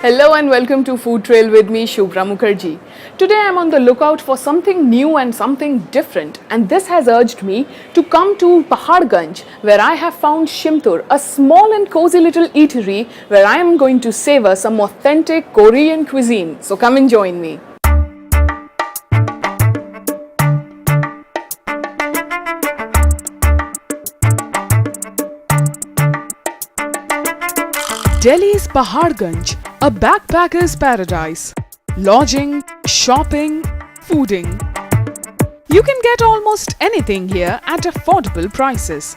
Hello and welcome to Food Trail with me, Shubhra Mukherjee. Today I am on the lookout for something new and something different, and this has urged me to come to Paharganj, where I have found Shimtur, a small and cozy little eatery where I am going to savor some authentic Korean cuisine. So come and join me. Delhi's Paharganj, a backpacker's paradise. Lodging, shopping, fooding. You can get almost anything here at affordable prices.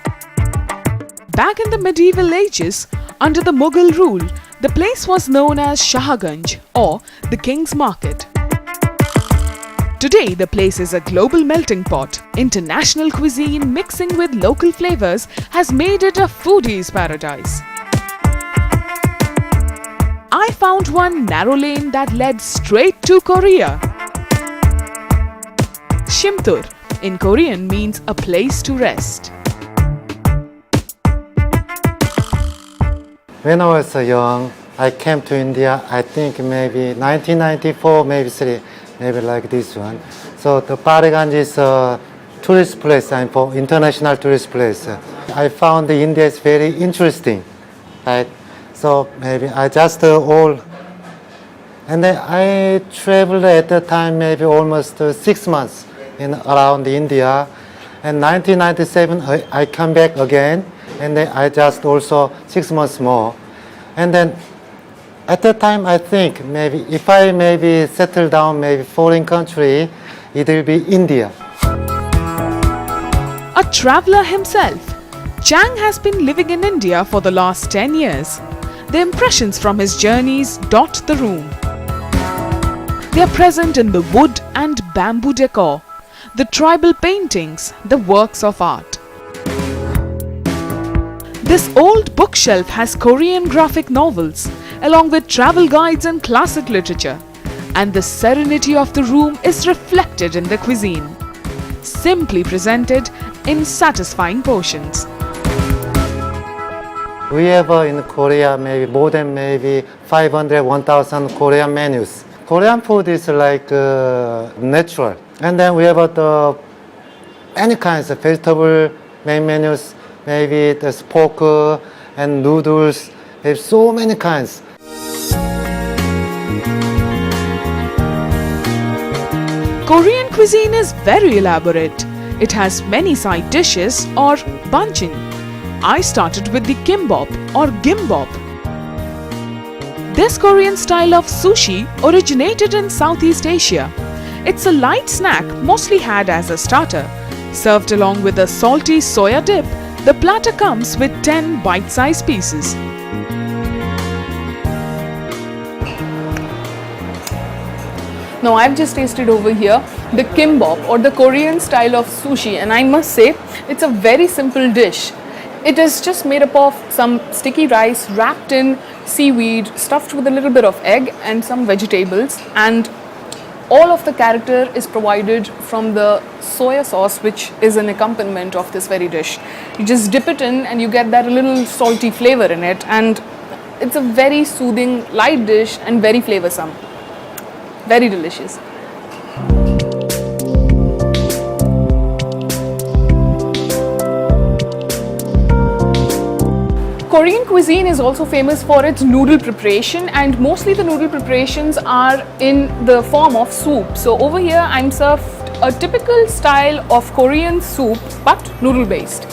Back in the medieval ages, under the Mughal rule, the place was known as Shahganj or the King's Market. Today, the place is a global melting pot. International cuisine mixing with local flavors has made it a foodie's paradise. I found one narrow lane that led straight to Korea. Shimtur in Korean means a place to rest. When I was young, I came to India, I think maybe 1994, maybe three, maybe like this one. So the Paharganj is a tourist place, and for international tourist place. I found India is very interesting, right? So maybe I just and then I traveled at the time maybe almost 6 months around India. And 1997 I come back again, and then I just also 6 months more. And then at that time I think maybe if I maybe settle down maybe foreign country, it will be India. A traveler himself, Chang has been living in India for the last 10 years. The impressions from his journeys dot the room. They are present in the wood and bamboo decor, the tribal paintings, the works of art. This old bookshelf has Korean graphic novels, along with travel guides and classic literature. And the serenity of the room is reflected in the cuisine, simply presented in satisfying portions. We have in Korea maybe more than maybe 500, 1,000 Korean menus. Korean food is like natural. And then we have any kinds of vegetable main menus, maybe there's pork and noodles. There's so many kinds. Korean cuisine is very elaborate. It has many side dishes or banchan. I started with the kimbap or gimbap. This Korean style of sushi originated in Southeast Asia. It's a light snack mostly had as a starter. Served along with a salty soya dip, the platter comes with 10 bite-sized pieces. Now I've just tasted over here the kimbap or the Korean style of sushi, and I must say it's a very simple dish. It is just made up of some sticky rice wrapped in seaweed, stuffed with a little bit of egg and some vegetables, and all of the character is provided from the soya sauce, which is an accompaniment of this very dish. You just dip it in and you get that little salty flavor in it, and it's a very soothing, light dish and very flavorsome. Very delicious. Korean cuisine is also famous for its noodle preparation, and mostly the noodle preparations are in the form of soup. So over here I'm served a typical style of Korean soup, but noodle based.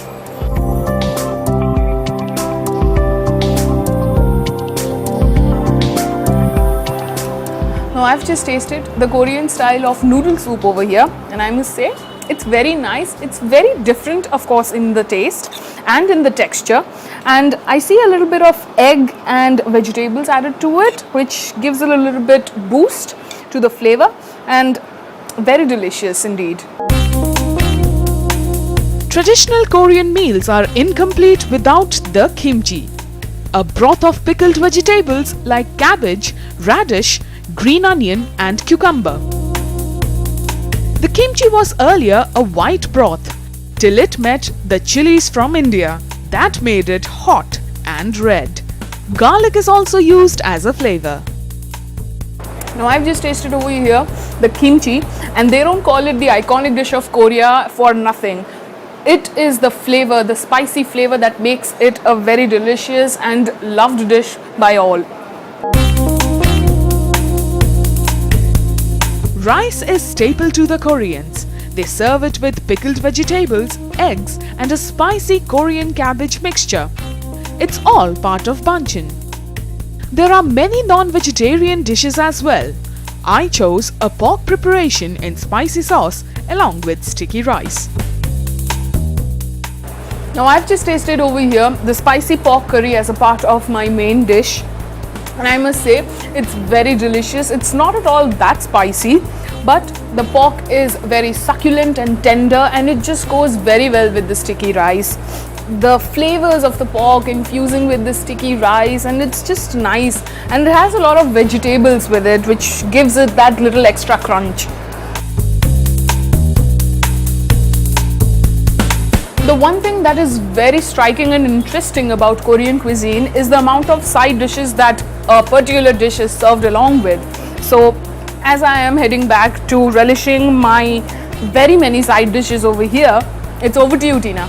Now I've just tasted the Korean style of noodle soup over here, and I must say it's very nice. It's very different, of course, in the taste and in the texture. And I see a little bit of egg and vegetables added to it, which gives it a little bit boost to the flavor, and very delicious indeed. Traditional Korean meals are incomplete without the kimchi, a broth of pickled vegetables like cabbage, radish, green onion and cucumber. The kimchi was earlier a white broth till it met the chilies from India that made it hot and red. Garlic is also used as a flavor. Now I've just tasted over here the kimchi, and they don't call it the iconic dish of Korea for nothing. It is the flavor, the spicy flavor, that makes it a very delicious and loved dish by all. Rice is staple to the Koreans. They serve it with pickled vegetables, eggs, and a spicy Korean cabbage mixture. It's all part of banchan. There are many non-vegetarian dishes as well. I chose a pork preparation in spicy sauce along with sticky rice. Now I've just tasted over here the spicy pork curry as a part of my main dish, and I must say it's very delicious. It's not at all that spicy, but the pork is very succulent and tender, and it just goes very well with the sticky rice. The flavors of the pork infusing with the sticky rice, and it's just nice, and it has a lot of vegetables with it, which gives it that little extra crunch. The one thing that is very striking and interesting about Korean cuisine is the amount of side dishes that a particular dish is served along with. So as I am heading back to relishing my very many side dishes over here, it's over to you, Tina.